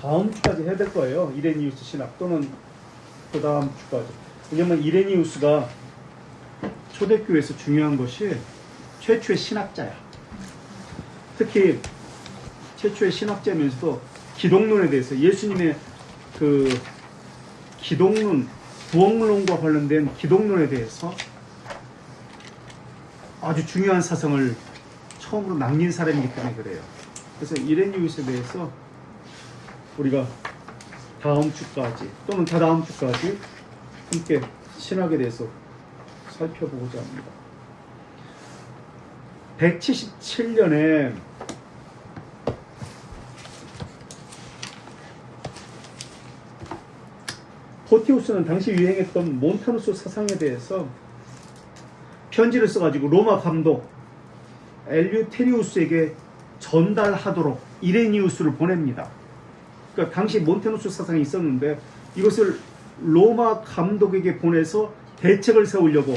다음 주까지 해야 될 거예요. 이레니우스 신학 또는 그 다음 주까지. 왜냐면 이레니우스가 초대교회에서 중요한 것이 최초의 신학자야. 특히 최초의 신학자면서도 기독론에 대해서 예수님의 그 기독론, 구원론과 관련된 기독론에 대해서 아주 중요한 사상을 처음으로 남긴 사람이기 때문에 그래요. 그래서 이레니우스에 대해서 우리가 다음 주까지 또는 다다음 주까지 함께 신학에 대해서 살펴보고자 합니다. 177년에 포티우스는 당시 유행했던 몬타누스 사상에 대해서 편지를 써가지고 로마 감독 엘류테리우스에게 전달하도록 이레니우스를 보냅니다. 그러니까 당시 몬타누스 사상이 있었는데 이것을 로마 감독에게 보내서 대책을 세우려고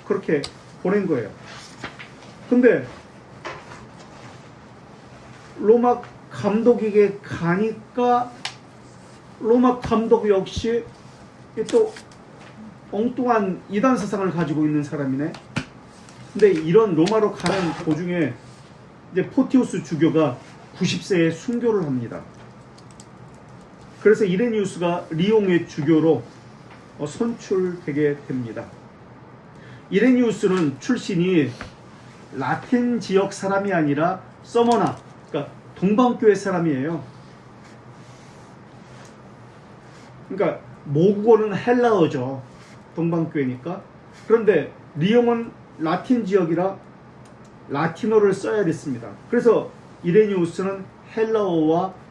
그렇게 보낸 거예요. 근데 로마 감독에게 가니까 로마 감독 역시 또 엉뚱한 이단 사상을 가지고 있는 사람이네. 근데 이런 로마로 가는 도중에 이제 포티우스 주교가 90세에 순교를 합니다. 그래서 이레니우스가 리옹의 주교로 선출되게 됩니다. 이레니우스는 출신이 라틴 지역 사람이 아니라 서머나, 그러니까 동방교회 사람이에요. 그러니까 모국어는 헬라어죠. 동방교회니까. 그런데 리옹은 라틴 지역이라 라틴어를 써야 됐습니다. 그래서 이레니우스는 헬라어와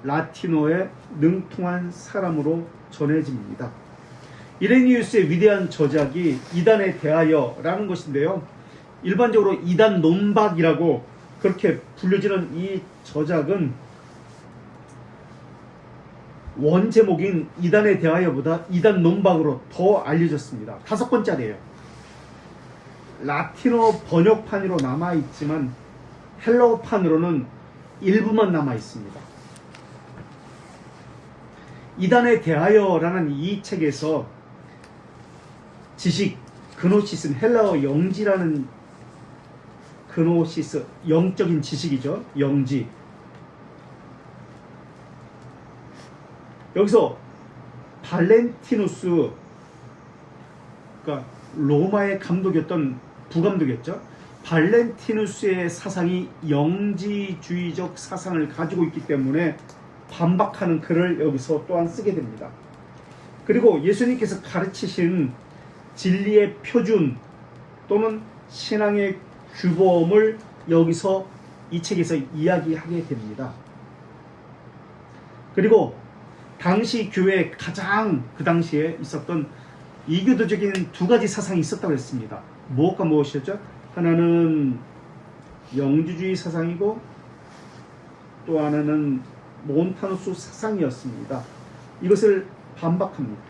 라틴어에 능통한 사람으로 전해집니다. 이레니우스의 위대한 저작이 이단에 대하여라는 것인데요. 일반적으로 이단 논박이라고 그렇게 불려지는 이 저작은 원 제목인 이단에 대하여보다 이단 논박으로 더 알려졌습니다. 5권짜리예요. 라틴어 번역판으로 남아있지만 헬라어판으로는 일부만 남아있습니다. 이단에 대하여라는 이 책에서 지식, 그노시스는 헬라어 영지라는 그노시스, 영적인 지식이죠. 영지. 여기서 발렌티누스, 그러니까 로마의 감독이었던 부감독이었죠. 발렌티누스의 사상이 영지주의적 사상을 가지고 있기 때문에 반박하는 글을 여기서 또한 쓰게 됩니다. 그리고 예수님께서 가르치신 진리의 표준 또는 신앙의 규범을 여기서 이 책에서 이야기하게 됩니다. 그리고 당시 교회에 가장 그 당시에 있었던 이교도적인 두 가지 사상이 있었다고 했습니다. 무엇과 무엇이었죠? 하나는 영지주의 사상이고 또 하나는 몬타누스 사상이었습니다. 이것을 반박합니다.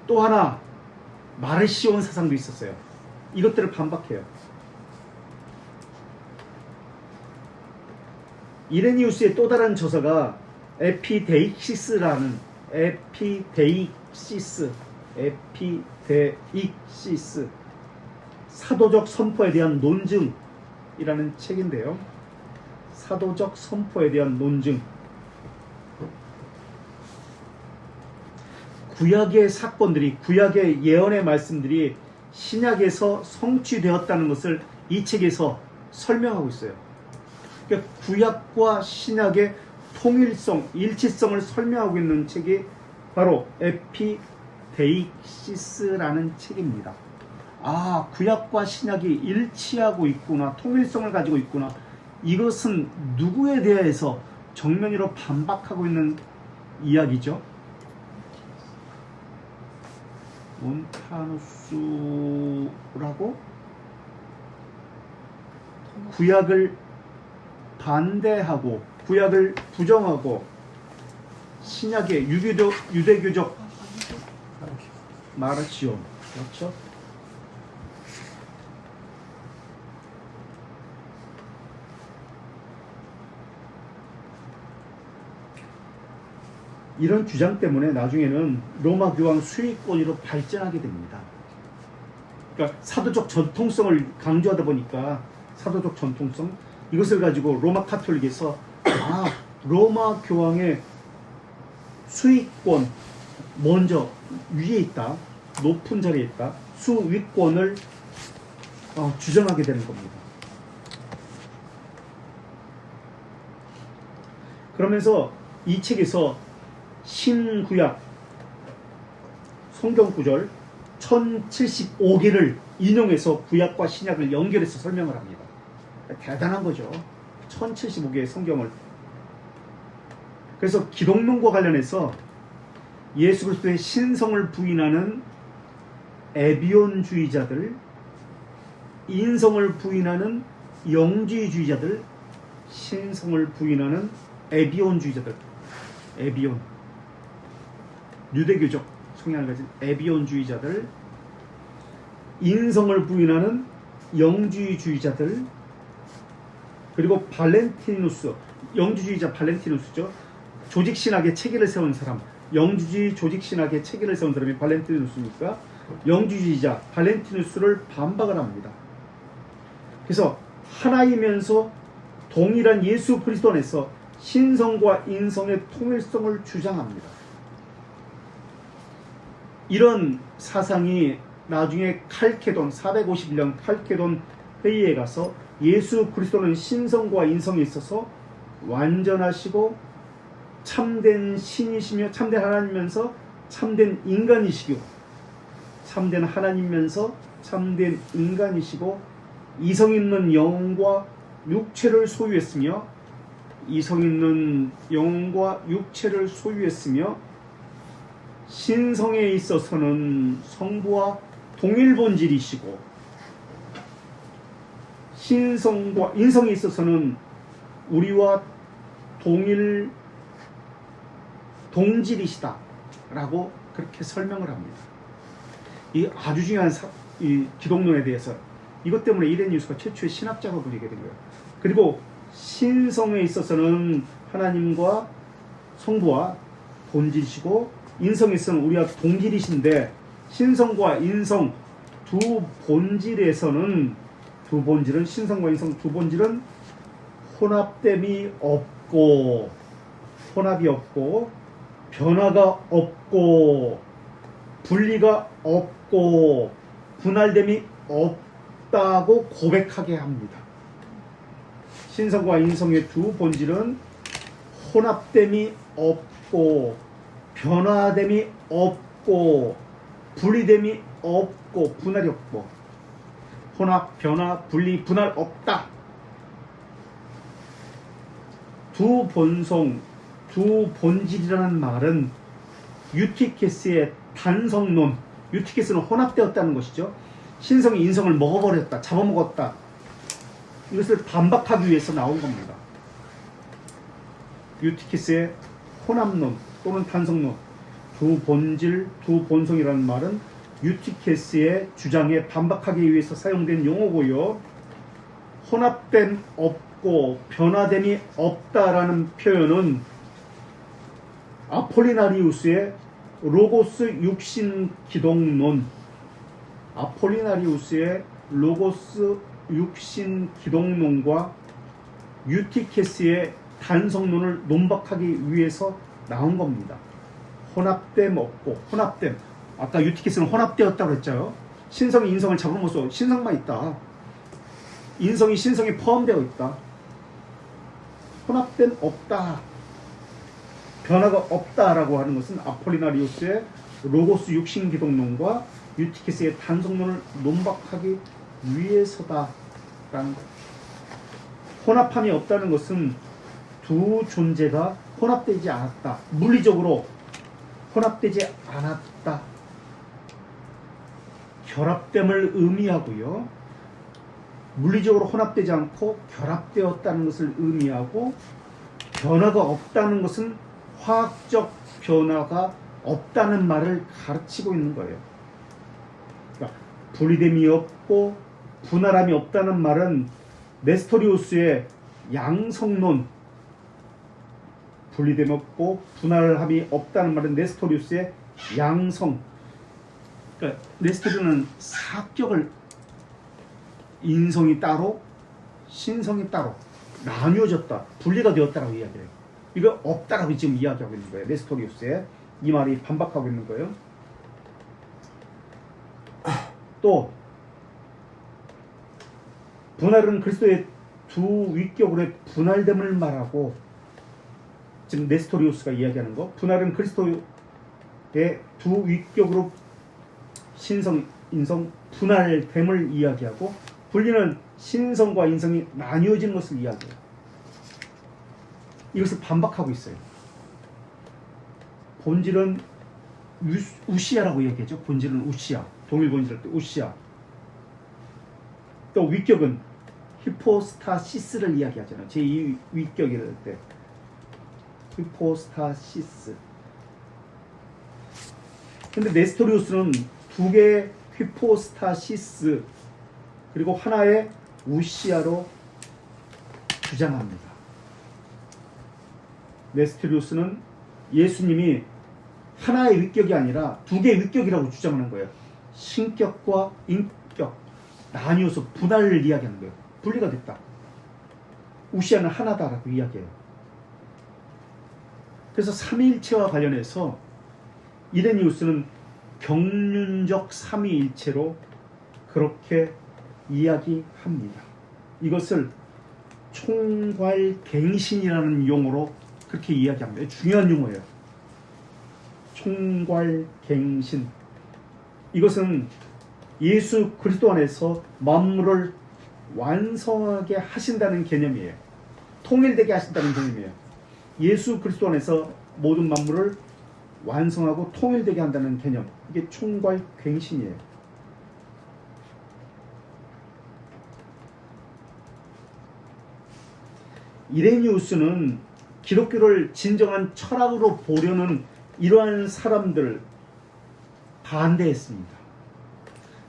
또 하나 마르시온 사상도 있었어요. 이것들을 반박해요. 이레니우스의 또 다른 저서가 에피데익시스 사도적 선포에 대한 논증이라는 책인데요. 사도적 선포에 대한 논증. 구약의 사건들이, 구약의 예언의 말씀들이 신약에서 성취되었다는 것을 이 책에서 설명하고 있어요. 그러니까 구약과 신약의 통일성, 일치성을 설명하고 있는 책이 바로 에피데익시스라는 책입니다. 아, 구약과 신약이 일치하고 있구나, 통일성을 가지고 있구나. 이것은 누구에 대해서 정면으로 반박하고 있는 이야기죠? 몬타누스라고 구약을 반대하고 구약을 부정하고 신약의 유대교적 마르시온, 그렇죠? 이런 주장 때문에 나중에는 로마 교황 수위권위로 발전하게 됩니다. 그러니까 사도적 전통성을 강조하다 보니까 사도적 전통성 이것을 가지고 로마 카톨릭에서 로마 교황의 수위권 먼저 위에 있다, 높은 자리에 있다, 수위권을 주장하게 되는 겁니다. 그러면서 이 책에서 신구약 성경 구절 1075개를 인용해서 구약과 신약을 연결해서 설명을 합니다. 대단한 거죠. 1075개의 성경을. 그래서 기독론과 관련해서 예수 그리스도의 신성을 부인하는 에비온주의자들, 인성을 부인하는 영주의주의자들, 신성을 부인하는 에비온주의자들, 에비온, 유대교적 성향을 가진 에비온주의자들, 인성을 부인하는 영주의주의자들, 그리고 발렌티누스, 영주주의자 발렌티누스죠. 조직신학의 체계를 세운 사람, 영주주의 조직신학의 체계를 세운 사람이 발렌티누스니까 영주주의자 발렌티누스를 반박을 합니다. 그래서 하나이면서 동일한 예수 그리스도 안에서 신성과 인성의 통일성을 주장합니다. 이런 사상이 나중에 칼케돈 451년 칼케돈 회의에 가서 예수 그리스도는 신성과 인성에 있어서 완전하시고 참된 신이시며 참된 하나님이면서 참된 인간이시고 참된 하나님이면서 참된 인간이시고 이성 있는 영과 육체를 소유했으며 이성 있는 영과 육체를 소유했으며 신성에 있어서는 성부와 동일 본질이시고 신성과 인성에 있어서는 우리와 동일 동질이시다 라고 그렇게 설명을 합니다. 이 아주 중요한 이 기독론에 대해서 이것 때문에 이레니우스가 최초의 신학 작업을 하게 된 거예요. 그리고 신성에 있어서는 하나님과 성부와 본질이시고 인성에 있어서는 우리와 동질이신데 신성과 인성 두 본질에서는 두 본질은 신성과 인성 두 본질은 혼합됨이 없고 혼합이 없고 변화가 없고 분리가 없고 분할됨이 없다고 고백하게 합니다. 신성과 인성의 두 본질은 혼합됨이 없고 변화됨이 없고 분리됨이 없고 분할이 없고 혼합, 변화, 분리, 분할 없다. 두 본성, 두 본질이라는 말은 유티케스의 단성론, 유티케스는 혼합되었다는 것이죠. 신성이 인성을 먹어버렸다, 잡아먹었다. 이것을 반박하기 위해서 나온 겁니다. 유티케스의 혼합론 또는 단성론, 두 본질, 두 본성이라는 말은 유티케스의 주장에 반박하기 위해서 사용된 용어고요. 혼합됨 없고 변화됨이 없다라는 표현은 아폴리나리우스의 로고스 육신 기독론, 아폴리나리우스의 로고스 육신 기독론과 유티케스의 단성론을 논박하기 위해서 나온 겁니다. 혼합됨 없고 혼합됨. 아까 유티케스는 혼합되었다고 했죠. 신성이 인성을 잡아먹어서 신성만 있다. 인성이 신성에 포함되어 있다. 혼합됨 없다. 변화가 없다라고 하는 것은 아폴리나리우스의 로고스 육신 기독론과 유티케스의 단성론을 논박하기 위해서다라는 것. 혼합함이 없다는 것은 두 존재가 혼합되지 않았다. 물리적으로 혼합되지 않았다. 결합됨을 의미하고요. 물리적으로 혼합되지 않고 결합되었다는 것을 의미하고 변화가 없다는 것은 화학적 변화가 없다는 말을 가르치고 있는 거예요. 그러니까 분리됨이 없고 분할함이 없다는 말은 네스토리우스의 양성론, 분리됨없고 분할함이 없다는 말은 네스토리우스의 양성. 그러니까 네스토리는 사격을 인성이 따로 신성이 따로 나뉘어졌다, 분리가 되었다라고 이야기해요. 이거 없다라고 지금 이야기하고 있는 거예요. 네스토리우스의 이 말이 반박하고 있는 거예요. 또 분할은 그리스도의 두 위격으로의 분할됨을 말하고, 지금 네스토리우스가 이야기하는 거, 분할은 그리스도의 두 위격으로 신성, 인성, 분할됨을 이야기하고, 분리는 신성과 인성이 나뉘어지는 것을 이야기해요. 이것을 반박하고 있어요. 본질은 우시아라고 얘기하죠. 본질은 우시아. 동일 본질할 때 우시아. 또 위격은 히포스타시스를 이야기하잖아요. 제2 위격이랄 때 히포스타시스. 근데 네스토리우스는 두 개의 히포스타시스 그리고 하나의 우시아로 주장합니다. 네스토리우스는 예수님이 하나의 위격이 아니라 두 개의 위격이라고 주장하는 거예요. 신격과 인격 나뉘어서 분할을 이야기하는 거예요. 분리가 됐다. 우시아는 하나다라고 이야기해요. 그래서 삼위일체와 관련해서 이레니우스는 경륜적 삼위일체로 그렇게 이야기합니다. 이것을 총괄갱신이라는 용어로 그렇게 이야기합니다. 중요한 용어예요. 총괄갱신. 이것은 예수 그리스도 안에서 만물을 완성하게 하신다는 개념이에요. 통일되게 하신다는 개념이에요. 예수 그리스도 안에서 모든 만물을 완성하고 통일되게 한다는 개념. 이게 총괄갱신이에요. 이레니우스는 기독교를 진정한 철학으로 보려는 이러한 사람들 반대했습니다.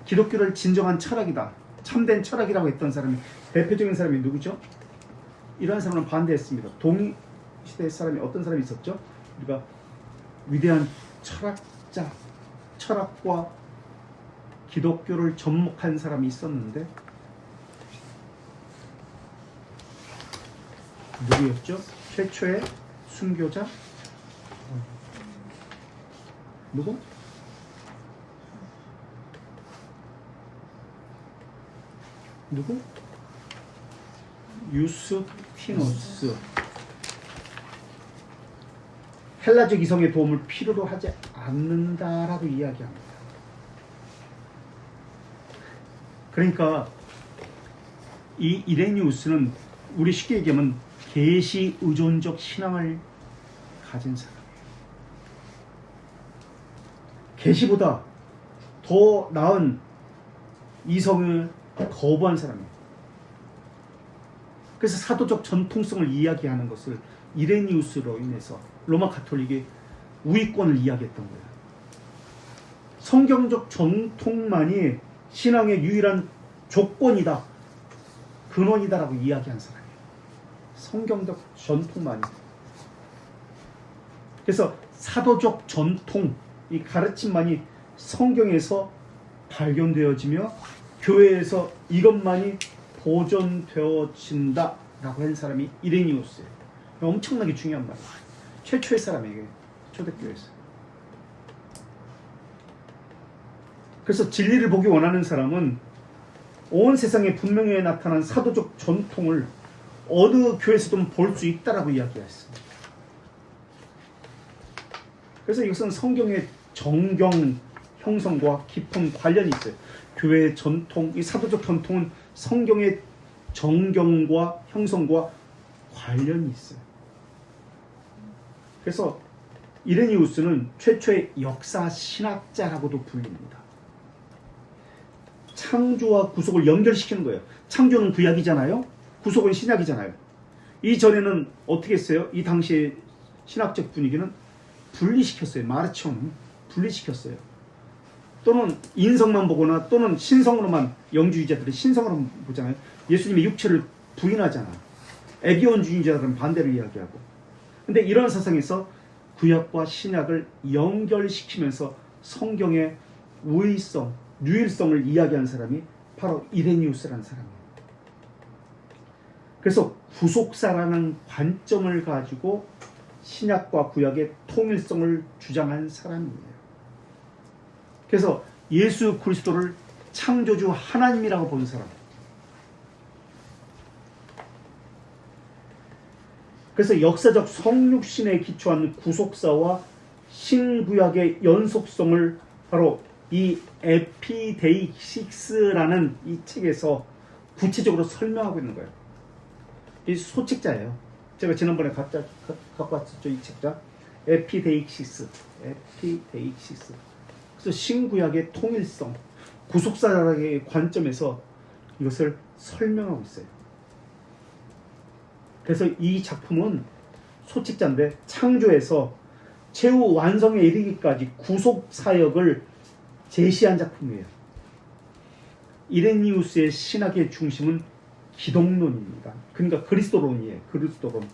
기독교를 진정한 철학이다, 참된 철학이라고 했던 사람이, 대표적인 사람이 누구죠? 이러한 사람은 반대했습니다. 동시대 사람이 어떤 사람이 있었죠? 우리가 위대한 철학자, 철학과 기독교를 접목한 사람이 있었는데 누구였죠? 최초의 순교자? 누구? 누구? 유스티누스. 헬라적 이성의 도움을 필요로 하지 않는다라고 이야기합니다. 그러니까 이 이레니우스는 우리 쉽게 얘기하면 계시 의존적 신앙을 가진 사람이에요. 계시보다 더 나은 이성을 거부한 사람이에요. 그래서 사도적 전통성을 이야기하는 것을 이레니우스로 인해서 로마 가톨릭이 우위권을 이야기했던 거예요. 성경적 전통만이 신앙의 유일한 조건이다, 근원이다라고 이야기한 사람이에요. 성경적 전통만이. 그래서 사도적 전통, 이 가르침만이 성경에서 발견되어지며 교회에서 이것만이 보존되어진다라고 한 사람이 이레니우스예요. 엄청나게 중요한 말이에요. 최초의 사람에게 초대교회에서. 그래서 진리를 보기 원하는 사람은 온 세상에 분명히 나타난 사도적 전통을 어느 교회에서도 볼 수 있다라고 이야기했습니다. 그래서 이것은 성경의 정경 형성과 깊은 관련이 있어요. 교회의 전통, 이 사도적 전통은 성경의 정경과 형성과 관련이 있어요. 그래서 이레니우스는 최초의 역사 신학자라고도 불립니다. 창조와 구속을 연결시키는 거예요. 창조는 구약이잖아요. 구속은 신약이잖아요. 이전에는 어떻게 했어요? 이 당시의 신학적 분위기는 분리시켰어요. 마르치온 분리시켰어요. 또는 인성만 보거나 또는 신성으로만, 영주의자들이 신성으로 보잖아요. 예수님의 육체를 부인하잖아. 에기온주의자들은 반대를 이야기하고. 근데 이런 세상에서 구약과 신약을 연결시키면서 성경의 우위성, 유일성을 이야기하는 사람이 바로 이레니우스라는 사람이에요. 그래서 구속사라는 관점을 가지고 신약과 구약의 통일성을 주장한 사람이에요. 그래서 예수 그리스도를 창조주 하나님이라고 본 사람. 그래서 역사적 성육신에 기초한 구속사와 신구약의 연속성을 바로 이 에피데이식스라는 이 책에서 구체적으로 설명하고 있는 거예요. 이 소책자예요. 제가 지난번에 갖고 왔었죠. 이 책자. 에피데이식스. 그래서 신구약의 통일성, 구속사의 관점에서 이것을 설명하고 있어요. 그래서 이 작품은 소책자인데 창조에서 최후 완성에 이르기까지 구속 사역을 제시한 작품이에요. 이레니우스의 신학의 중심은 기독론입니다. 그러니까 그리스도론이에요. 그리스도론.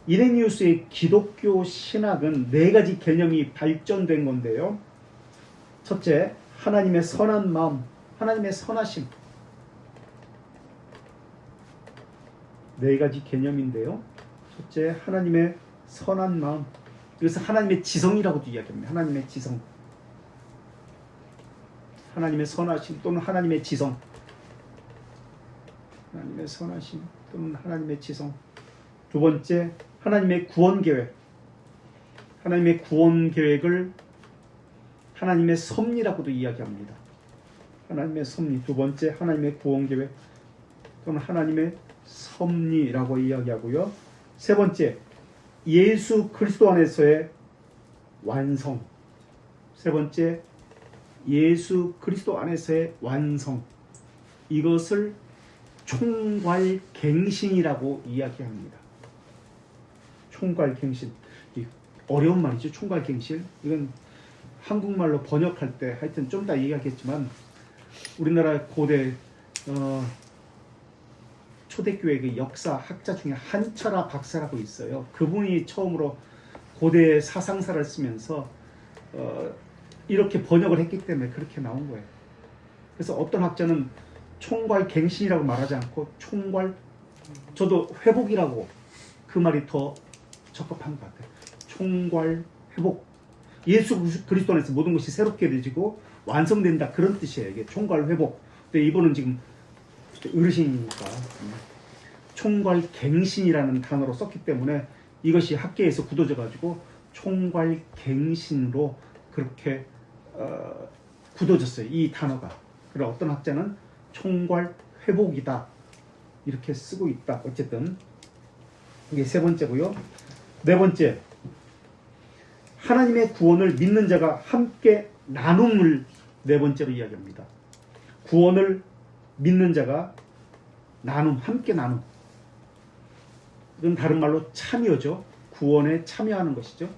이레니우스의 기독교 신학은 4가지 개념이 발전된 건데요. 첫째, 하나님의 선한 마음, 하나님의 선하심. 4가지 개념인데요. 첫째, 하나님의 선한 마음. 이것은 하나님의 지성이라고도 이야기합니다. 하나님의 지성. 하나님의 선하심 또는 하나님의 지성. 하나님의 선하심 또는 하나님의 지성. 두 번째, 하나님의 구원 계획. 하나님의 구원 계획을 하나님의 섭리라고도 이야기합니다. 하나님의 섭리. 두 번째, 하나님의 구원 계획 또는 하나님의 섭리라고 이야기하고요. 세 번째, 예수 그리스도 안에서의 완성. 세 번째, 예수 그리스도 안에서의 완성. 이것을 총괄갱신이라고 이야기합니다. 총괄갱신. 어려운 말이죠. 총괄갱신. 이건 한국말로 번역할 때 하여튼 좀 더 얘기하겠지만 우리나라 고대 초대교회의 역사 학자 중에 한철아 박사라고 있어요. 그분이 처음으로 고대 사상사를 쓰면서 이렇게 번역을 했기 때문에 그렇게 나온 거예요. 그래서 어떤 학자는 총괄갱신이라고 말하지 않고 저도 회복이라고, 그 말이 더 적합한 것 같아요. 총괄회복. 예수 그리스도 안에서 모든 것이 새롭게 되지고 완성된다, 그런 뜻이에요. 이게 총괄회복. 근데 이분은 지금 어르신이니까 총괄갱신이라는 단어로 썼기 때문에 이것이 학계에서 굳어져 가지고 총괄갱신으로 그렇게 굳어졌어요. 이 단어가. 그리고 어떤 학자는 총괄회복이다 이렇게 쓰고 있다. 어쨌든 이게 세 번째고요. 네 번째, 하나님의 구원을 믿는 자가 함께 나눔을 네 번째로 이야기합니다. 구원을 믿는 자가 함께 나눔. 이건 다른 말로 참여죠. 구원에 참여하는 것이죠.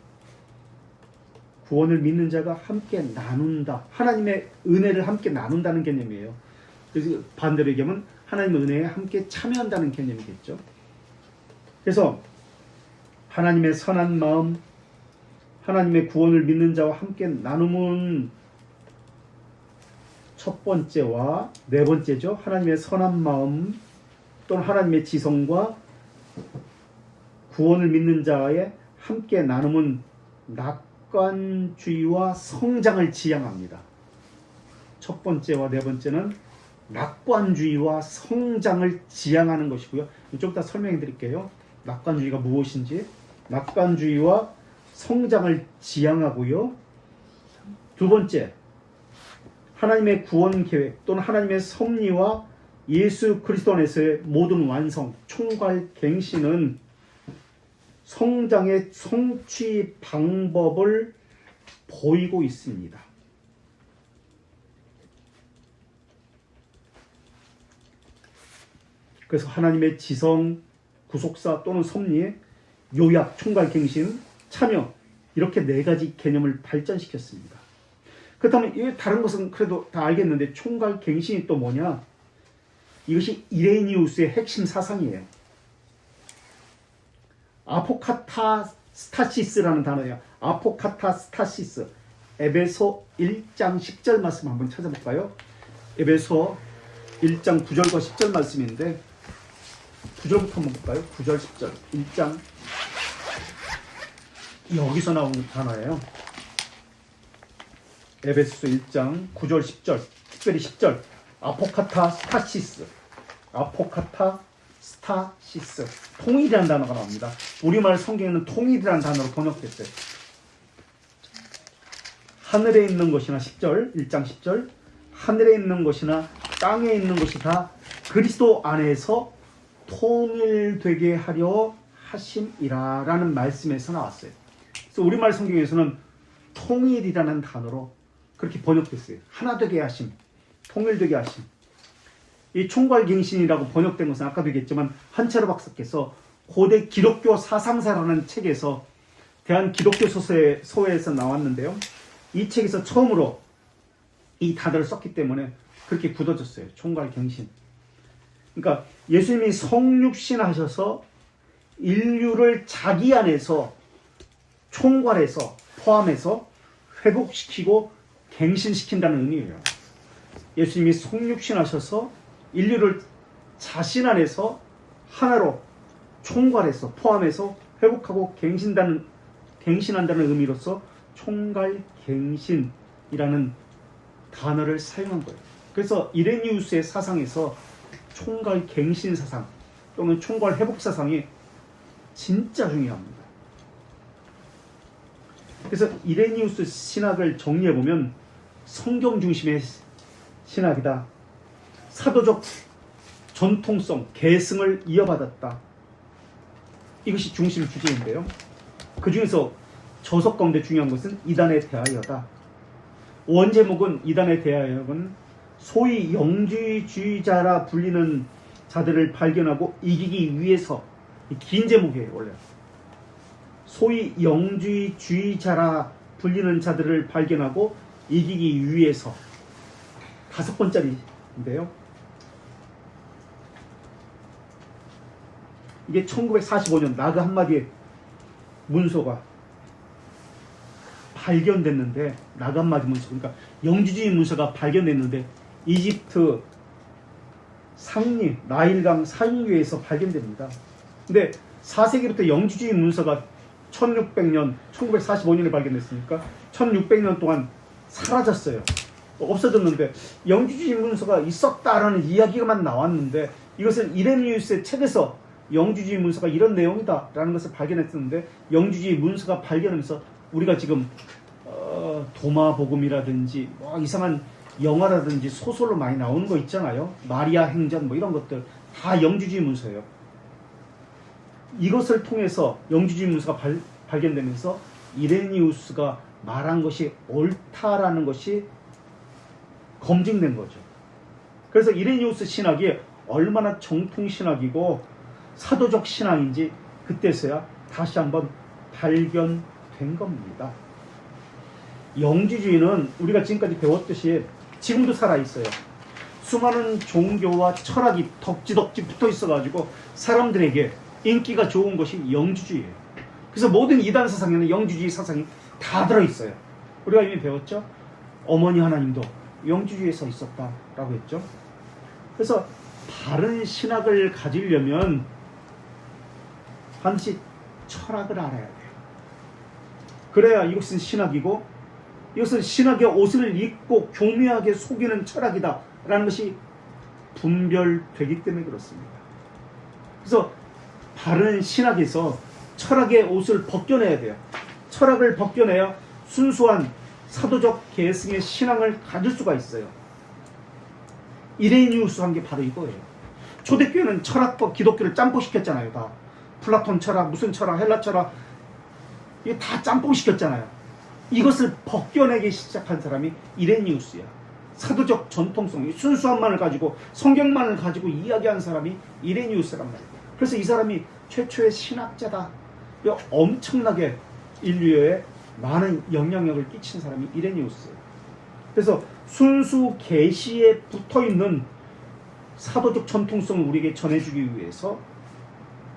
구원을 믿는 자가 함께 나눈다. 하나님의 은혜를 함께 나눈다는 개념이에요. 그래서 반대로 얘기하면 하나님의 은혜에 함께 참여한다는 개념이겠죠. 그래서 하나님의 선한 마음, 하나님의 구원을 믿는 자와 함께 나눔은 첫 번째와 네 번째죠. 하나님의 선한 마음 또는 하나님의 지성과 구원을 믿는 자의 함께 나눔은 낙관주의와 성장을 지향합니다. 첫 번째와 네 번째는 낙관주의와 성장을 지향하는 것이고요. 좀 이따 설명해 드릴게요. 낙관주의가 무엇인지. 낙관주의와 성장을 지향하고요. 두 번째, 하나님의 구원 계획 또는 하나님의 섭리와 예수 그리스도 안에서의 모든 완성, 총괄갱신은 성장의 성취 방법을 보이고 있습니다. 그래서 하나님의 지성, 구속사 또는 섭리의 요약, 총괄갱신, 참여, 이렇게 네 가지 개념을 발전시켰습니다. 그렇다면 이 다른 것은 그래도 다 알겠는데 총괄갱신이 또 뭐냐? 이것이 이레니우스의 핵심 사상이에요. 아포카타스타시스라는 단어예요. 아포카타스타시스. 에베소 1장 10절 말씀 한번 찾아볼까요? 에베소 1장 9절과 10절 말씀인데 9절부터 한번 볼까요? 9절 10절 1장 여기서 나온 단어예요. 에베소 1장 9절 10절 특별히 10절 아포카타스타시스 아포카타스타시스 통일이라는 단어가 나옵니다. 우리말 성경에는 통일이라는 단어로 번역됐어요. 하늘에 있는 것이나 10절 1장 10절 하늘에 있는 것이나 땅에 있는 것이 다 그리스도 안에서 통일되게 하려 하심이라 라는 말씀에서 나왔어요. 그래서 우리말 성경에서는 통일이라는 단어로 그렇게 번역됐어요. 하나 되게 하심, 통일되게 하심. 이 총괄갱신이라고 번역된 것은 아까도 얘기했지만 한철호 박사께서 고대 기독교 사상사라는 책에서 대한 기독교 서회에서 나왔는데요. 이 책에서 처음으로 이 단어를 썼기 때문에 그렇게 굳어졌어요. 총괄갱신. 그러니까 예수님이 성육신하셔서 인류를 자기 안에서 총괄해서 포함해서 회복시키고 갱신시킨다는 의미예요. 예수님이 성육신하셔서 인류를 자신 안에서 하나로 총괄해서 포함해서 회복하고 갱신한다는 의미로서 총괄갱신이라는 단어를 사용한 거예요. 그래서 이레니우스의 사상에서 총괄갱신 사상 또는 총괄회복 사상이 진짜 중요합니다. 그래서 이레니우스 신학을 정리해보면 성경 중심의 신학이다. 사도적 전통성, 계승을 이어받았다. 이것이 중심 주제인데요. 그 중에서 저서 가운데 중요한 것은 이단에 대하여다. 원제목은 이단에 대하여는 소위 영주주의자라 불리는 자들을 발견하고 이기기 위해서, 긴 제목이에요 원래. 소위 영주주의자라 불리는 자들을 발견하고 이기기 위해서 5번짜리인데요. 이게 1945년 나그 한마디의 문서가 발견됐는데, 나그 한마디 문서, 그러니까 영주주의 문서가 발견됐는데 이집트 상리 나일강 상류에서 발견됩니다. 근데 4세기부터 영주주의 문서가 1600년, 1945년에 발견됐으니까 1600년 동안 사라졌어요. 없어졌는데 영주주의 문서가 있었다라는 이야기가만 나왔는데, 이것은 이레니우스의 책에서 영주주의 문서가 이런 내용이다 라는 것을 발견했었는데, 영주주의 문서가 발견하면서 우리가 지금 도마복음이라든지 뭐 이상한 영화라든지 소설로 많이 나오는 거 있잖아요. 마리아 행전 뭐 이런 것들 다 영주주의 문서예요. 이것을 통해서 영주주의 문서가 발견되면서 이레니우스가 말한 것이 옳다라는 것이 검증된 거죠. 그래서 이레니우스 신학이 얼마나 정통신학이고 사도적 신앙인지 그때서야 다시 한번 발견된 겁니다. 영주주의는 우리가 지금까지 배웠듯이 지금도 살아있어요. 수많은 종교와 철학이 덕지덕지 붙어 있어가지고 사람들에게 인기가 좋은 것이 영주주의예요. 그래서 모든 이단 사상에는 영주주의 사상이 다 들어있어요. 우리가 이미 배웠죠? 어머니 하나님도 영주주의에서 있었다라고 했죠. 그래서 바른 신학을 가지려면 반드시 철학을 알아야 돼요. 그래야 이것은 신학이고, 이것은 신학의 옷을 입고 교묘하게 속이는 철학이다 라는 것이 분별되기 때문에 그렇습니다. 그래서 바른 신학에서 철학의 옷을 벗겨내야 돼요. 철학을 벗겨내야 순수한 사도적 계승의 신앙을 가질 수가 있어요. 이레니우스 한 게 바로 이거예요. 초대교회는 철학과 기독교를 짬뽕시켰잖아요. 다 플라톤 철학, 무슨 철학, 헬라 철학, 이게 다 짬뽕시켰잖아요. 이것을 벗겨내기 시작한 사람이 이레니우스야. 사도적 전통성, 순수함만을 가지고 성경만을 가지고 이야기한 사람이 이레니우스란 말이에요. 그래서 이 사람이 최초의 신학자다. 엄청나게 인류에 많은 영향력을 끼친 사람이 이레니우스예요. 그래서 순수 계시에 붙어있는 사도적 전통성을 우리에게 전해주기 위해서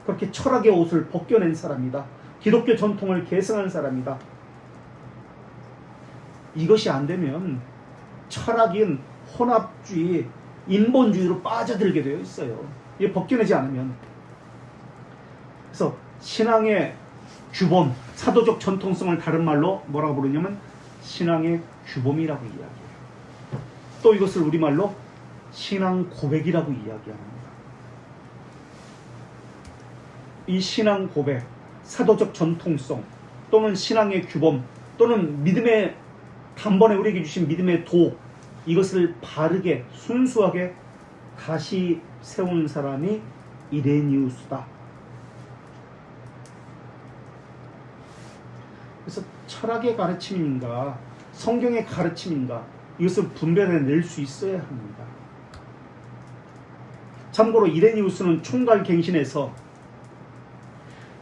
그렇게 철학의 옷을 벗겨낸 사람이다. 기독교 전통을 계승한 사람이다. 이것이 안 되면 철학인 혼합주의, 인본주의로 빠져들게 되어 있어요. 이게 벗겨내지 않으면. 그래서 신앙의 규범, 사도적 전통성을 다른 말로 뭐라고 부르냐면 신앙의 규범이라고 이야기해요. 또 이것을 우리말로 신앙 고백이라고 이야기합니다. 이 신앙 고백, 사도적 전통성 또는 신앙의 규범 또는 믿음의 단번에 우리에게 주신 믿음의 도, 이것을 바르게 순수하게 다시 세운 사람이 이레니우스다. 그래서 철학의 가르침인가 성경의 가르침인가 이것을 분별해낼 수 있어야 합니다. 참고로 이레니우스는 총괄갱신에서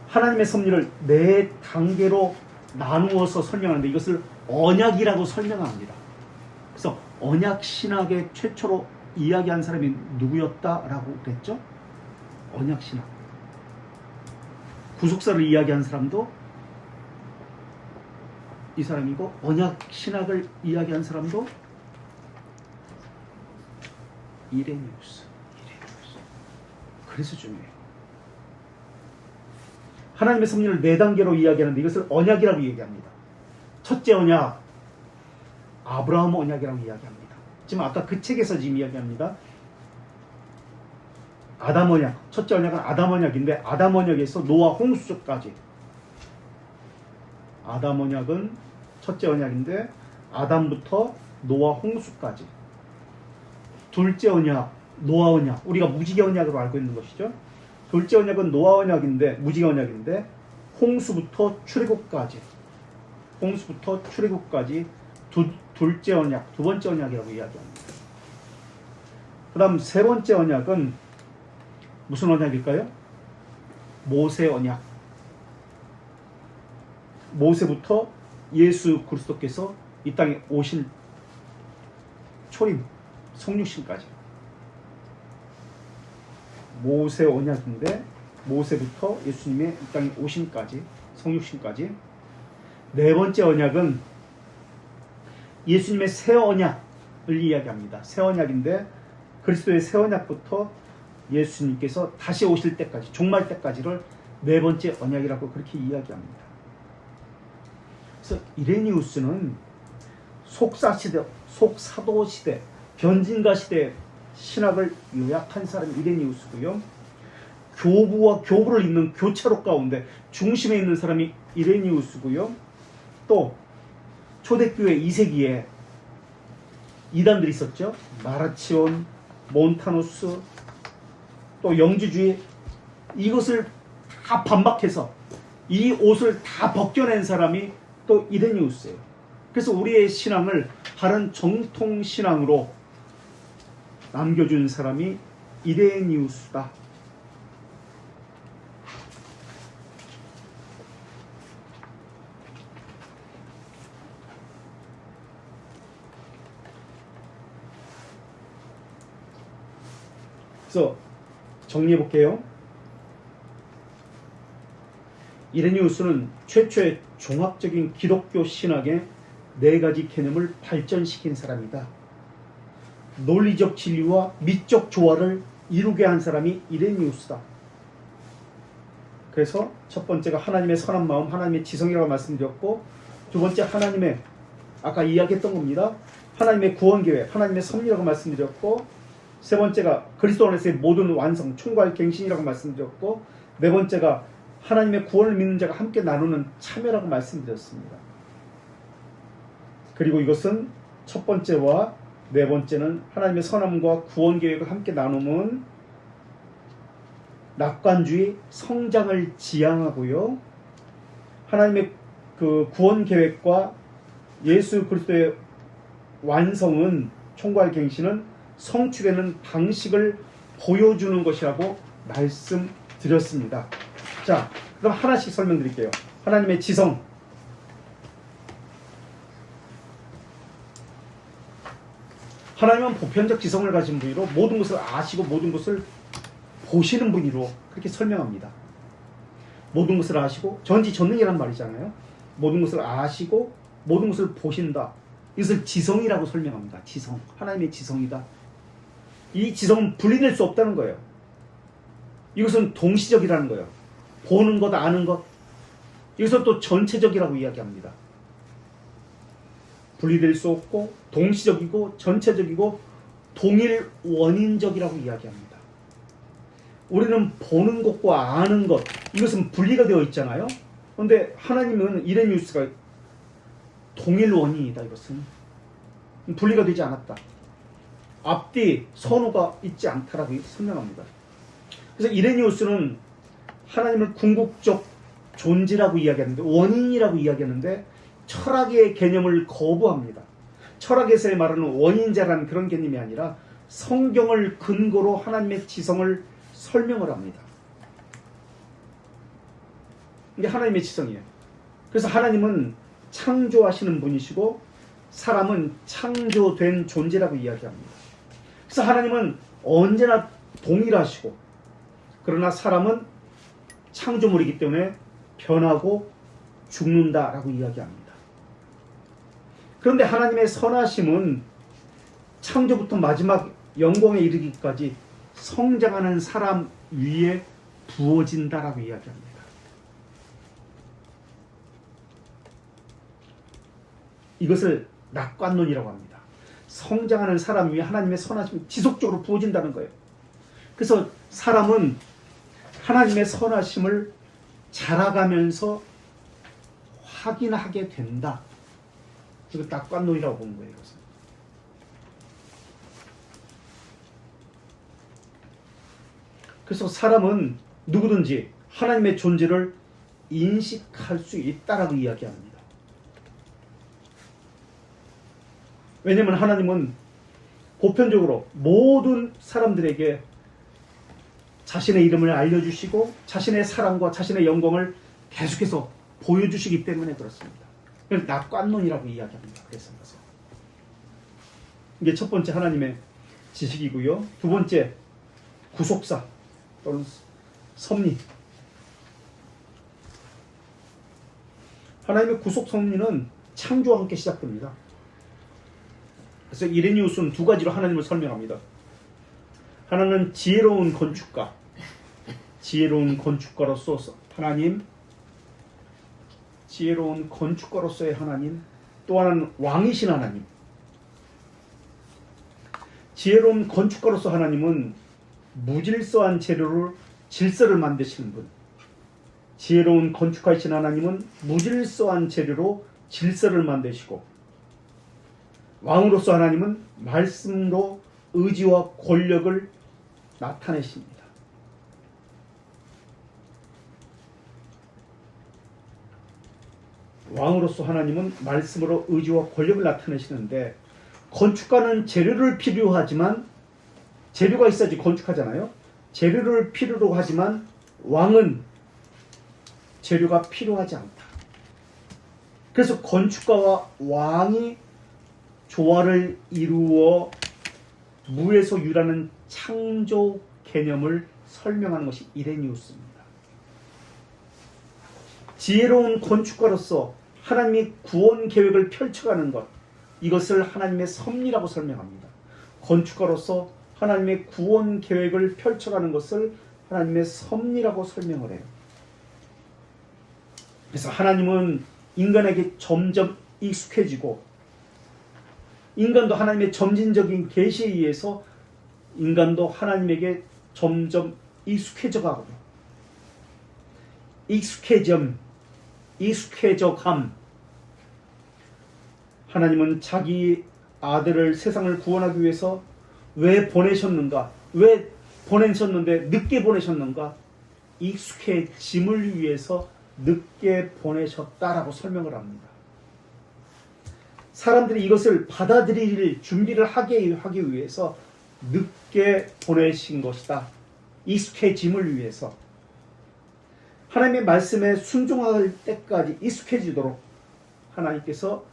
하나님의 섭리를 네 단계로 나누어서 설명하는데 이것을 언약이라고 설명합니다. 그래서 언약신학의 최초로 이야기한 사람이 누구였다라고 그랬죠? 언약신학. 구속사를 이야기한 사람도 이 사람이고 언약신학을 이야기한 사람도 이레니우스. 그래서 중요해요. 하나님의 섭리를 네 단계로 이야기하는데 이것을 언약이라고 얘기합니다. 첫째 언약, 아브라함 언약이라고 이야기합니다. 지금 아까 그 책에서 지금 이야기합니다. 아담 언약, 첫째 언약은 아담 언약인데 아담 언약에서 노아 홍수까지. 아담 언약은 첫째 언약인데 아담부터 노아 홍수까지. 둘째 언약, 노아 언약, 우리가 무지개 언약으로 알고 있는 것이죠. 둘째 언약은 노아 언약인데 무지개 언약인데 홍수부터 출애굽까지. 홍수부터 출애굽까지 둘째 언약, 두 번째 언약이라고 이야기합니다. 그 다음 세 번째 언약은 무슨 언약일까요? 모세 언약. 모세부터 예수 그리스도께서 이 땅에 오신 초림, 성육신까지. 모세 언약인데 모세부터 예수님의 이 땅에 오심까지, 성육신까지. 네 번째 언약은 예수님의 새 언약을 이야기합니다. 새 언약인데 그리스도의 새 언약부터 예수님께서 다시 오실 때까지, 종말 때까지를 네 번째 언약이라고 그렇게 이야기합니다. 그래서 이레니우스는 속사시대, 속사도시대, 변진가 시대 신학을 요약한 사람이 이레니우스고요. 교부와 교부를 잇는 교차로 가운데 중심에 있는 사람이 이레니우스고요. 또 초대교회 2세기에 이단들이 있었죠. 마라치온, 몬타누스, 또 영지주의, 이것을 다 반박해서 이 옷을 다 벗겨낸 사람이 또 이레니우스예요. 그래서 우리의 신앙을 바른 정통신앙으로 남겨준 사람이 이레니우스다. 그래서 정리해 볼게요. 이레니우스는 최초의 종합적인 기독교 신학의 네 가지 개념을 발전시킨 사람이다. 논리적 진리와 미적 조화를 이루게 한 사람이 이레니우스다. 그래서 첫 번째가 하나님의 선한 마음, 하나님의 지성이라고 말씀드렸고, 두 번째 하나님의, 아까 이야기했던 겁니다. 하나님의 구원 계획, 하나님의 섭리라고 말씀드렸고, 세 번째가 그리스도 안에서의 모든 완성, 총괄 갱신이라고 말씀드렸고, 네 번째가 하나님의 구원을 믿는 자가 함께 나누는 참여라고 말씀드렸습니다. 그리고 이것은 첫 번째와 네 번째는 하나님의 선함과 구원 계획을 함께 나누면 낙관주의 성장을 지향하고요. 하나님의 그 구원 계획과 예수 그리스도의 완성은, 총괄 갱신은 성취되는 방식을 보여주는 것이라고 말씀드렸습니다. 자, 그럼 하나씩 설명드릴게요. 하나님의 지성. 하나님은 보편적 지성을 가진 분이로 모든 것을 아시고 모든 것을 보시는 분이로 그렇게 설명합니다. 모든 것을 아시고, 전지전능이란 말이잖아요. 모든 것을 아시고 모든 것을 보신다. 이것을 지성이라고 설명합니다. 지성, 하나님의 지성이다. 이 지성은 분리될 수 없다는 거예요. 이것은 동시적이라는 거예요. 보는 것, 아는 것. 이것은 또 전체적이라고 이야기합니다. 분리될 수 없고 동시적이고 전체적이고 동일 원인적이라고 이야기합니다. 우리는 보는 것과 아는 것, 이것은 분리가 되어 있잖아요. 그런데 하나님은 이레니우스가 동일 원인이다. 이것은 분리가 되지 않았다. 앞뒤 선호가 있지 않다라고 설명합니다. 그래서 이레니우스는 하나님을 궁극적 존재라고 이야기하는데, 원인이라고 이야기하는데 철학의 개념을 거부합니다. 철학에서의 말하는 원인자라는 그런 개념이 아니라 성경을 근거로 하나님의 지성을 설명을 합니다. 이게 하나님의 지성이에요. 그래서 하나님은 창조하시는 분이시고 사람은 창조된 존재라고 이야기합니다. 그래서 하나님은 언제나 동일하시고, 그러나 사람은 창조물이기 때문에 변하고 죽는다라고 이야기합니다. 그런데 하나님의 선하심은 창조부터 마지막 영광에 이르기까지 성장하는 사람 위에 부어진다라고 이야기합니다. 이것을 낙관론이라고 합니다. 성장하는 사람 위에 하나님의 선하심이 지속적으로 부어진다는 거예요. 그래서 사람은 하나님의 선하심을 자라가면서 확인하게 된다. 이거 낙관론이라고 보는 거예요. 이것은. 그래서 사람은 누구든지 하나님의 존재를 인식할 수 있다라고 이야기합니다. 왜냐하면 하나님은 보편적으로 모든 사람들에게 자신의 이름을 알려주시고 자신의 사랑과 자신의 영광을 계속해서 보여주시기 때문에 그렇습니다. 그래서 낙관론이라고 이야기합니다. 그래서 이게 첫 번째 하나님의 지식이고요. 두 번째 구속사 또는 섭리. 하나님의 구속 섭리는 창조와 함께 시작됩니다. 그래서 이레니우스는 두 가지로 하나님을 설명합니다. 하나는 지혜로운 건축가, 지혜로운 건축가로서 하나님, 지혜로운 건축가로서의 하나님, 또 하나는 왕이신 하나님. 지혜로운 건축가로서 하나님은 무질서한 재료로 질서를 만드시는 분. 지혜로운 건축가이신 하나님은 무질서한 재료로 질서를 만드시고, 왕으로서 하나님은 말씀으로 의지와 권력을 나타내십니다. 왕으로서 하나님은 말씀으로 의지와 권력을 나타내시는데, 건축가는 재료를 필요하지만, 재료가 있어야지 건축하잖아요. 재료를 필요로 하지만 왕은 재료가 필요하지 않다. 그래서 건축가와 왕이 조화를 이루어 무에서 유라는 창조 개념을 설명하는 것이 이레니우스입니다. 지혜로운 건축가로서 하나님의 구원 계획을 펼쳐가는 것, 이것을 하나님의 섭리라고 설명합니다. 건축가로서 하나님의 구원 계획을 펼쳐가는 것을 하나님의 섭리라고 설명을 해요. 그래서 하나님은 인간에게 점점 익숙해지고, 인간도 하나님의 점진적인 계시에 의해서 인간도 하나님에게 점점 익숙해져 가거든요. 익숙해져감. 하나님은 자기 아들을 세상을 구원하기 위해서 왜 보내셨는가? 왜 보내셨는데 늦게 보내셨는가? 익숙해짐을 위해서 늦게 보내셨다라고 설명을 합니다. 사람들이 이것을 받아들일 준비를 하기 위해서 늦게 보내신 것이다. 익숙해짐을 위해서. 하나님의 말씀에 순종할 때까지 익숙해지도록 하나님께서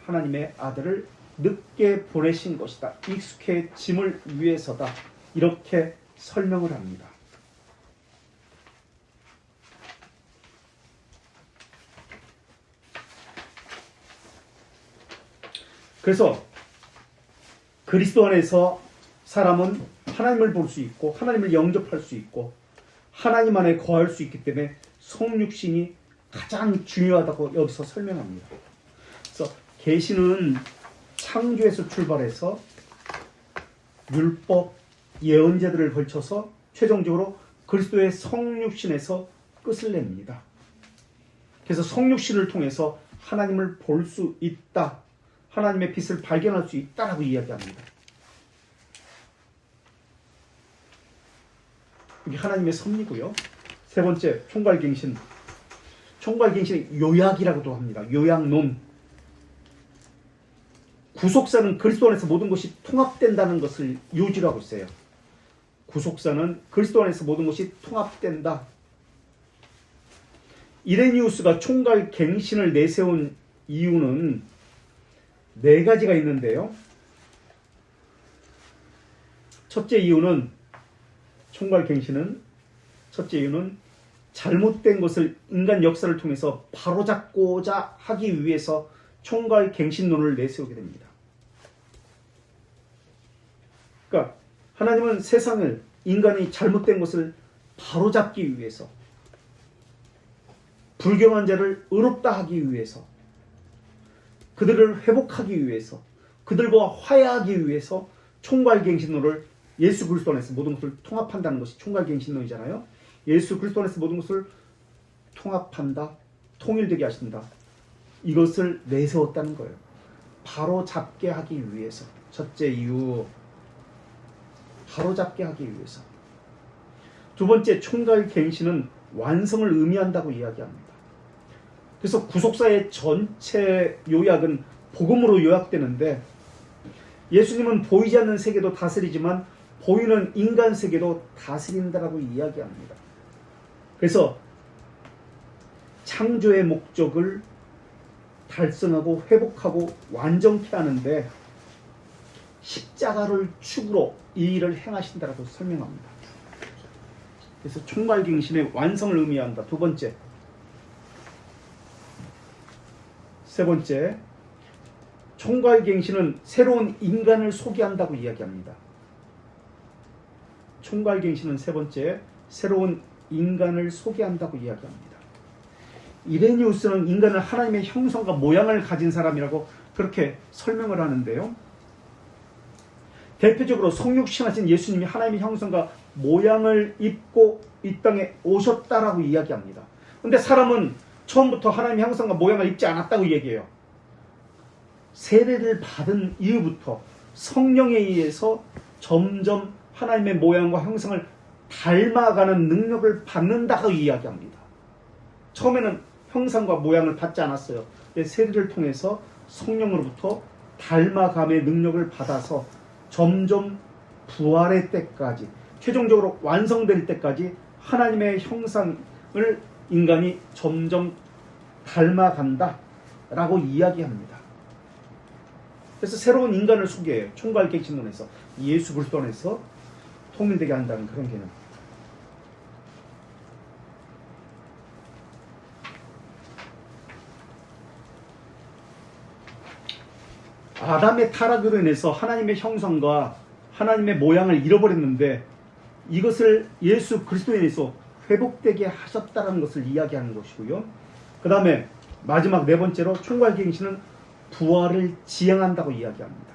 하나님의 아들을 늦게 보내신 것이다. 익숙해짐을 위해서다. 이렇게 설명을 합니다. 그래서 그리스도 안에서 사람은 하나님을 볼 수 있고 하나님을 영접할 수 있고 하나님 안에 거할 수 있기 때문에 성육신이 가장 중요하다고 여기서 설명합니다. 그래서 계시는 창조에서 출발해서 율법, 예언제들을 걸쳐서 최종적으로 그리스도의 성육신에서 끝을 냅니다. 그래서 성육신을 통해서 하나님을 볼 수 있다. 하나님의 빛을 발견할 수 있다라고 이야기합니다. 이게 하나님의 섭리고요. 세 번째, 총괄갱신. 총괄갱신의 요약이라고도 합니다. 요약론. 구속사는 그리스도 안에서 모든 것이 통합된다는 것을 요지로 하고 있어요. 구속사는 그리스도 안에서 모든 것이 통합된다. 이레니우스가 총괄갱신을 내세운 이유는 네 가지가 있는데요. 첫째 이유는 잘못된 것을 인간 역사를 통해서 바로잡고자 하기 위해서 총괄갱신론을 내세우게 됩니다. 그러니까 하나님은 세상을 인간이 잘못된 것을 바로잡기 위해서 불경한 자를 의롭다 하기 위해서 그들을 회복하기 위해서 그들과 화해하기 위해서 총괄갱신론을 예수 그리스도 안에서 모든 것을 통합한다는 것이 총괄갱신론이잖아요. 예수 그리스도 안에서 모든 것을 통합한다. 통일되게 하신다. 이것을 내세웠다는 거예요. 바로 잡게 하기 위해서. 첫째 이유, 바로 잡게 하기 위해서. 두 번째, 총괄갱신은 완성을 의미한다고 이야기합니다. 그래서 구속사의 전체 요약은 복음으로 요약되는데 예수님은 보이지 않는 세계도 다스리지만 보이는 인간 세계도 다스린다라고 이야기합니다. 그래서 창조의 목적을 달성하고 회복하고 완전케 하는데 십자가를 축으로 이 일을 행하신다라고 설명합니다. 그래서 총괄갱신의 완성을 의미한다. 두 번째. 세 번째, 총괄갱신은 새로운 인간을 소개한다고 이야기합니다. 총괄갱신은 세 번째, 새로운 인간을 소개한다고 이야기합니다. 이레니우스는 인간을 하나님의 형상과 모양을 가진 사람이라고 그렇게 설명을 하는데요. 대표적으로 성육신하신 예수님이 하나님의 형상과 모양을 입고 이 땅에 오셨다라고 이야기합니다. 그런데 사람은 처음부터 하나님의 형상과 모양을 입지 않았다고 얘기해요. 세례를 받은 이후부터 성령에 의해서 점점 하나님의 모양과 형상을 닮아가는 능력을 받는다고 이야기합니다. 처음에는 형상과 모양을 받지 않았어요. 세례를 통해서 성령으로부터 닮아감의 능력을 받아서 점점 부활의 때까지, 최종적으로 완성될 때까지 하나님의 형상을 인간이 점점 닮아간다 라고 이야기합니다. 그래서 새로운 인간을 소개해요. 총괄갱신론에서 예수 그리스도 안에서 통일되게 한다는 그런 개념. 아담의 타락으로 인해서 하나님의 형상과 하나님의 모양을 잃어버렸는데 이것을 예수 그리스도에 의해서 회복되게 하셨다는 것을 이야기하는 것이고요. 그 다음에 마지막 네 번째로 총괄갱신은 부활을 지향한다고 이야기합니다.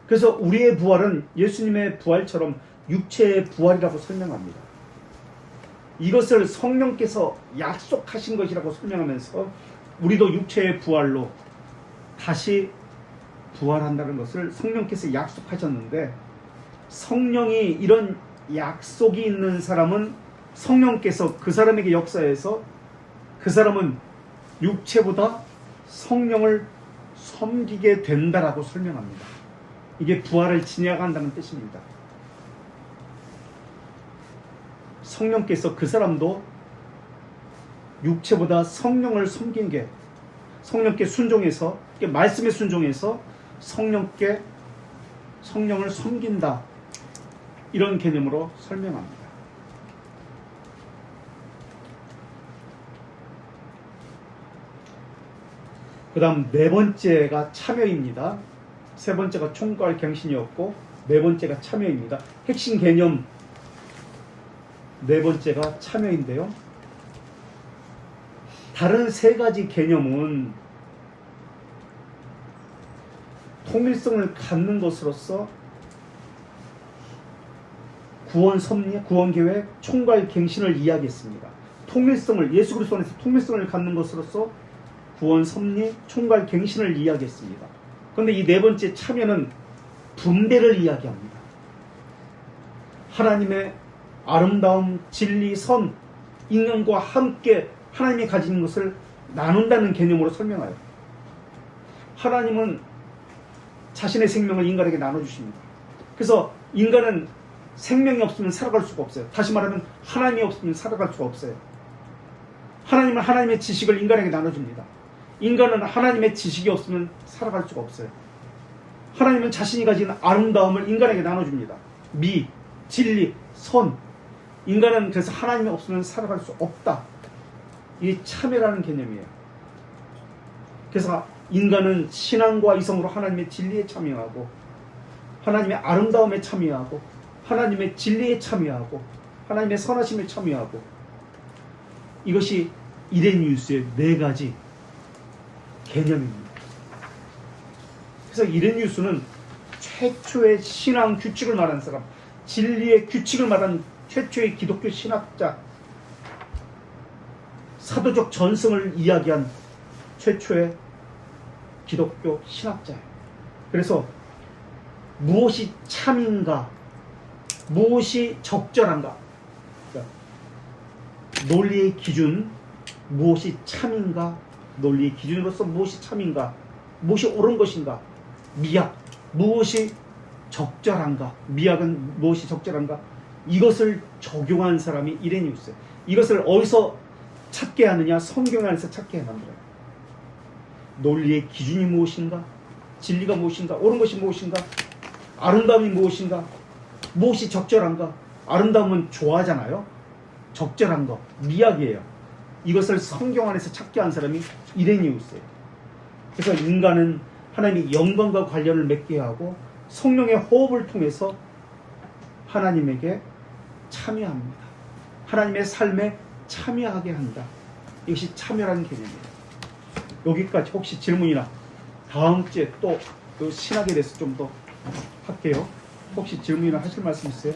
그래서 우리의 부활은 예수님의 부활처럼 육체의 부활이라고 설명합니다. 이것을 성령께서 약속하신 것이라고 설명하면서 우리도 육체의 부활로 다시 부활한다는 것을 성령께서 약속하셨는데 성령이 이런 약속이 있는 사람은 성령께서 그 사람에게 역사해서 그 사람은 육체보다 성령을 섬기게 된다라고 설명합니다. 이게 부활을 지향한다는 뜻입니다. 성령께서 그 사람도 육체보다 성령을 섬긴 게 성령께 순종해서 말씀에 순종해서 성령을 섬긴다. 이런 개념으로 설명합니다. 그 다음 네 번째가 참여입니다. 세 번째가 총괄 갱신이었고 네 번째가 참여입니다. 핵심 개념 네 번째가 참여인데요. 다른 세 가지 개념은 통일성을 갖는 것으로서 구원 섭리, 구원 계획, 총괄 갱신을 이야기했습니다. 통일성을 예수 그리스도 안에서 통일성을 갖는 것으로서 구원 섭리, 총괄 갱신을 이야기했습니다. 그런데 이 네 번째 참여는 분배를 이야기합니다. 하나님의 아름다움, 진리, 선, 인간과 함께 하나님이 가진 것을 나눈다는 개념으로 설명하여 하나님은 자신의 생명을 인간에게 나눠주십니다. 그래서 인간은 생명이 없으면 살아갈 수가 없어요. 다시 말하면 하나님이 없으면 살아갈 수가 없어요. 하나님은 하나님의 지식을 인간에게 나눠줍니다. 인간은 하나님의 지식이 없으면 살아갈 수가 없어요. 하나님은 자신이 가진 아름다움을 인간에게 나눠줍니다. 미, 진리, 선. 인간은 그래서 하나님이 없으면 살아갈 수 없다. 이게 참여라는 개념이에요. 그래서 인간은 신앙과 이성으로 하나님의 진리에 참여하고 하나님의 아름다움에 참여하고 하나님의 진리에 참여하고 하나님의 선하심에 참여하고 이것이 이레니우스의 네 가지 개념입니다. 그래서 이레니우스는 최초의 신앙 규칙을 말하는 사람, 진리의 규칙을 말하는 최초의 기독교 신학자, 사도적 전승을 이야기한 최초의 기독교 신학자예요. 그래서 무엇이 참인가, 무엇이 적절한가, 그러니까 논리의 기준, 무엇이 참인가, 논리의 기준으로서 무엇이 참인가, 무엇이 옳은 것인가, 미약, 무엇이 적절한가, 미약은 무엇이 적절한가, 이것을 적용한 사람이 이레니우스예요. 이것을 어디서 찾게 하느냐? 성경 안에서 찾게 만들어요. 논리의 기준이 무엇인가, 진리가 무엇인가, 옳은 것이 무엇인가, 아름다움이 무엇인가, 무엇이 적절한가. 아름다움은 좋아하잖아요. 적절한 것, 미약이에요. 이것을 성경 안에서 찾게 한 사람이 이레니우스예요. 그래서 인간은 하나님의 영광과 관련을 맺게 하고 성령의 호흡을 통해서 하나님에게 참여합니다. 하나님의 삶에 참여하게 한다. 이것이 참여라는 개념이에요. 여기까지. 혹시 질문이나 다음 주에 또 그 신학에 대해서 좀 더 할게요. 혹시 질문이나 하실 말씀 있으세요?